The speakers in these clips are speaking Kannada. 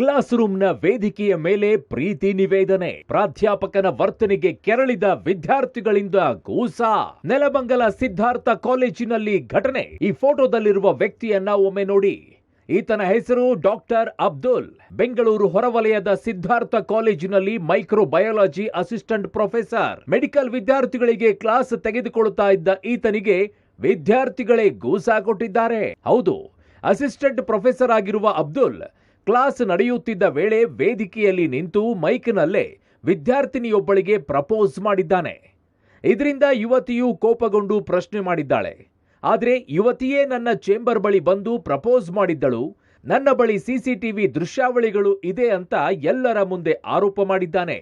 ಕ್ಲಾಸ್ ರೂಮ್ನ ವೇದಿಕೆಯ ಮೇಲೆ ಪ್ರೀತಿ ನಿವೇದನೆ, ಪ್ರಾಧ್ಯಾಪಕನ ವರ್ತನೆಗೆ ಕೆರಳಿದ ವಿದ್ಯಾರ್ಥಿಗಳಿಂದ ಗೋಸಾ. ನೆಲಮಂಗಲ ಸಿದ್ಧಾರ್ಥ ಕಾಲೇಜಿನಲ್ಲಿ ಘಟನೆ. ಈ ಫೋಟೋದಲ್ಲಿರುವ ವ್ಯಕ್ತಿಯನ್ನ ಒಮ್ಮೆ ನೋಡಿ. ಈತನ ಹೆಸರು ಡಾಕ್ಟರ್ ಅಬ್ದುಲ್. ಬೆಂಗಳೂರು ಹೊರವಲಯದ ಸಿದ್ಧಾರ್ಥ ಕಾಲೇಜಿನಲ್ಲಿ ಮೈಕ್ರೋಬಯಾಲಜಿ ಅಸಿಸ್ಟೆಂಟ್ ಪ್ರೊಫೆಸರ್. ಮೆಡಿಕಲ್ ವಿದ್ಯಾರ್ಥಿಗಳಿಗೆ ಕ್ಲಾಸ್ ತೆಗೆದುಕೊಳ್ಳುತ್ತಾ ಇದ್ದ ಈತನಿಗೆ ವಿದ್ಯಾರ್ಥಿಗಳೇ ಗೋಸಾ ಕೊಟ್ಟಿದ್ದಾರೆ. ಹೌದು, ಅಸಿಸ್ಟೆಂಟ್ ಪ್ರೊಫೆಸರ್ ಆಗಿರುವ ಅಬ್ದುಲ್ ಕ್ಲಾಸ್ ನಡೆಯುತ್ತಿದ್ದ ವೇಳೆ ವೇದಿಕೆಯಲ್ಲಿ ನಿಂತು ಮೈಕ್ನಲ್ಲೇ ವಿದ್ಯಾರ್ಥಿನಿಯೊಬ್ಬಳಿಗೆ ಪ್ರಪೋಸ್ ಮಾಡಿದ್ದಾನೆ. ಇದರಿಂದ ಯುವತಿಯು ಕೋಪಗೊಂಡು ಪ್ರಶ್ನೆ ಮಾಡಿದ್ದಾಳೆ. ಆದರೆ ಯುವತಿಯೇ ನನ್ನ ಚೇಂಬರ್ ಬಳಿ ಬಂದು ಪ್ರಪೋಸ್ ಮಾಡಿದ್ದಳು, ನನ್ನ ಬಳಿ ಸಿಸಿಟಿವಿ ದೃಶ್ಯಾವಳಿಗಳು ಇದೆ ಅಂತ ಎಲ್ಲರ ಮುಂದೆ ಆರೋಪ ಮಾಡಿದ್ದಾನೆ.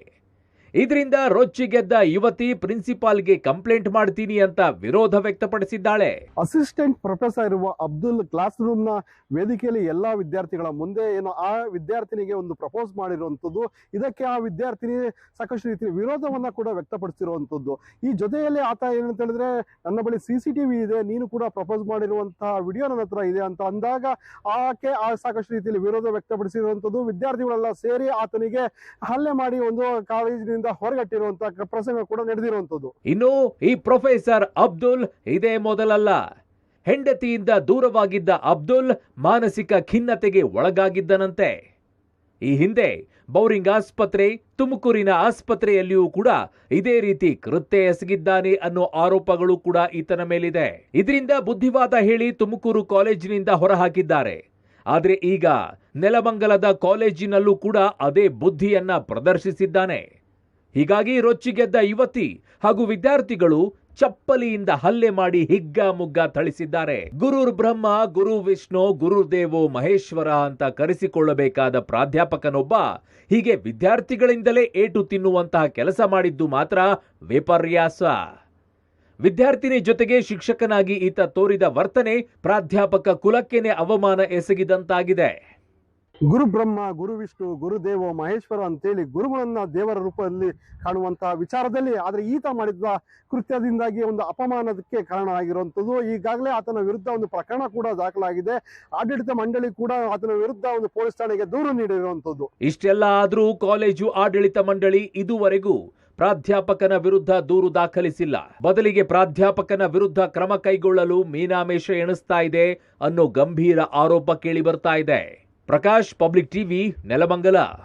ಇದರಿಂದ ರೊಚ್ಚಿಗೆದ್ದ ಯುವತಿ ಪ್ರಿನ್ಸಿಪಾಲ್ಗೆ ಕಂಪ್ಲೇಂಟ್ ಮಾಡ್ತೀನಿ ಅಂತ ವಿರೋಧ ವ್ಯಕ್ತಪಡಿಸಿದ್ದಾಳೆ. ಅಸಿಸ್ಟೆಂಟ್ ಪ್ರೊಫೆಸರ್ ಇರುವ ಅಬ್ದುಲ್ ಕ್ಲಾಸ್ ರೂಮ್ ನ ವೇದಿಕೆಯಲ್ಲಿ ಎಲ್ಲಾ ವಿದ್ಯಾರ್ಥಿಗಳ ಮುಂದೆ ಏನು ಆ ವಿದ್ಯಾರ್ಥಿನಿಗೆ ಒಂದು ಪ್ರಪೋಸ್ ಮಾಡಿರುವಂತದ್ದು, ಇದಕ್ಕೆ ಆ ವಿದ್ಯಾರ್ಥಿನಿ ಸಾಕಷ್ಟು ರೀತಿಯ ವಿರೋಧವನ್ನ ಕೂಡ ವ್ಯಕ್ತಪಡಿಸಿರುವಂತದ್ದು. ಈ ಜೊತೆಯಲ್ಲಿ ಆತ ಏನಂತ ಹೇಳಿದ್ರೆ, ನನ್ನ ಬಳಿ ಸಿಸಿಟಿವಿ ಇದೆ, ನೀನು ಕೂಡ ಪ್ರಪೋಸ್ ಮಾಡಿರುವಂತಹ ವಿಡಿಯೋ ನನ್ನ ಹತ್ರ ಇದೆ ಅಂತ ಅಂದಾಗ ಆಕೆ ಸಾಕಷ್ಟು ರೀತಿಯಲ್ಲಿ ವಿರೋಧ ವ್ಯಕ್ತಪಡಿಸಿರುವಂತದ್ದು. ವಿದ್ಯಾರ್ಥಿಗಳೆಲ್ಲ ಸೇರಿ ಆತನಿಗೆ ಹಲ್ಲೆ ಮಾಡಿ ಒಂದು ಕಾಲೇಜಿನ ಹೊರಗಟ್ಟಿರುವಂತಹ ಪ್ರಸಂಗ ಕೂಡ ನಡೆದಿರುವಂತದ್ದು. ಇನ್ನು ಈ ಪ್ರೊಫೆಸರ್ ಅಬ್ದುಲ್ ಇದೇ ಮೊದಲಲ್ಲ. ಹೆಂಡತಿಯಿಂದ ದೂರವಾಗಿದ್ದ ಅಬ್ದುಲ್ ಮಾನಸಿಕ ಖಿನ್ನತೆಗೆ ಒಳಗಾಗಿದ್ದನಂತೆ. ಈ ಹಿಂದೆ ಬೌರಿಂಗ್ ಆಸ್ಪತ್ರೆ, ತುಮಕೂರಿನ ಆಸ್ಪತ್ರೆಯಲ್ಲಿಯೂ ಕೂಡ ಇದೇ ರೀತಿ ಕೃತ್ಯ ಎಸಗಿದ್ದಾನೆ ಅನ್ನೋ ಆರೋಪಗಳು ಕೂಡ ಈತನ ಮೇಲಿದೆ. ಇದರಿಂದ ಬುದ್ಧಿವಾದ ಹೇಳಿ ತುಮಕೂರು ಕಾಲೇಜಿನಿಂದ ಹೊರಹಾಕಿದ್ದಾರೆ. ಆದರೆ ಈಗ ನೆಲಮಂಗಲದ ಕಾಲೇಜಿನಲ್ಲೂ ಕೂಡ ಅದೇ ಬುದ್ಧಿಯನ್ನ ಪ್ರದರ್ಶಿಸಿದ್ದಾನೆ. ಹೀಗಾಗಿ ರೊಚ್ಚಿಗೆದ್ದ ಯುವತಿ ಹಾಗೂ ವಿದ್ಯಾರ್ಥಿಗಳು ಚಪ್ಪಲಿಯಿಂದ ಹಲ್ಲೆ ಮಾಡಿ ಹಿಗ್ಗಾಮುಗ್ಗಾ ಥಳಿಸಿದ್ದಾರೆ. ಗುರುರ್ ಬ್ರಹ್ಮ, ಗುರು ವಿಷ್ಣು, ಗುರುದೇವೋ ಮಹೇಶ್ವರ ಅಂತ ಕರೆಸಿಕೊಳ್ಳಬೇಕಾದ ಪ್ರಾಧ್ಯಾಪಕನೊಬ್ಬ ಹೀಗೆ ವಿದ್ಯಾರ್ಥಿಗಳಿಂದಲೇ ಏಟು ತಿನ್ನುವಂತಹ ಕೆಲಸ ಮಾಡಿದ್ದು ಮಾತ್ರ ವಿಪರ್ಯಾಸ. ವಿದ್ಯಾರ್ಥಿನಿ ಜೊತೆಗೆ ಶಿಕ್ಷಕನಾಗಿ ಈತ ತೋರಿದ ವರ್ತನೆ ಪ್ರಾಧ್ಯಾಪಕ ಕುಲಕ್ಕೇನೆ ಅವಮಾನ ಎಸಗಿದಂತಾಗಿದೆ. ಗುರು ಬ್ರಹ್ಮ, ಗುರು ವಿಷ್ಣು, ಗುರುದೇವ ಮಹೇಶ್ವರ ಅಂತೇಳಿ ಗುರುಗಳನ್ನ ದೇವರ ರೂಪದಲ್ಲಿ ಕಾಣುವಂತಹ ವಿಚಾರದಲ್ಲಿ, ಆದ್ರೆ ಈತ ಮಾಡಿದ ಕೃತ್ಯದಿಂದಾಗಿ ಒಂದು ಅಪಮಾನಕ್ಕೆ ಕಾರಣ ಆಗಿರುವಂತದ್ದು. ಈಗಾಗಲೇ ಆತನ ವಿರುದ್ಧ ಒಂದು ಪ್ರಕರಣ ಕೂಡ ದಾಖಲಾಗಿದೆ. ಆಡಳಿತ ಮಂಡಳಿ ಕೂಡ ಆತನ ವಿರುದ್ಧ ಒಂದು ಪೊಲೀಸ್ ಠಾಣೆಗೆ ದೂರು ನೀಡಿರುವಂತದ್ದು. ಇಷ್ಟೆಲ್ಲ ಆದ್ರೂ ಕಾಲೇಜು ಆಡಳಿತ ಮಂಡಳಿ ಇದುವರೆಗೂ ಪ್ರಾಧ್ಯಾಪಕನ ವಿರುದ್ಧ ದೂರು ದಾಖಲಿಸಿಲ್ಲ. ಬದಲಿಗೆ ಪ್ರಾಧ್ಯಾಪಕನ ವಿರುದ್ಧ ಕ್ರಮ ಕೈಗೊಳ್ಳಲು ಮೀನಾಮೇಷ ಎಣಿಸ್ತಾ ಇದೆ ಅನ್ನೋ ಗಂಭೀರ ಆರೋಪ ಕೇಳಿ ಬರ್ತಾ ಇದೆ. Prakash, public TV, Nelamangala.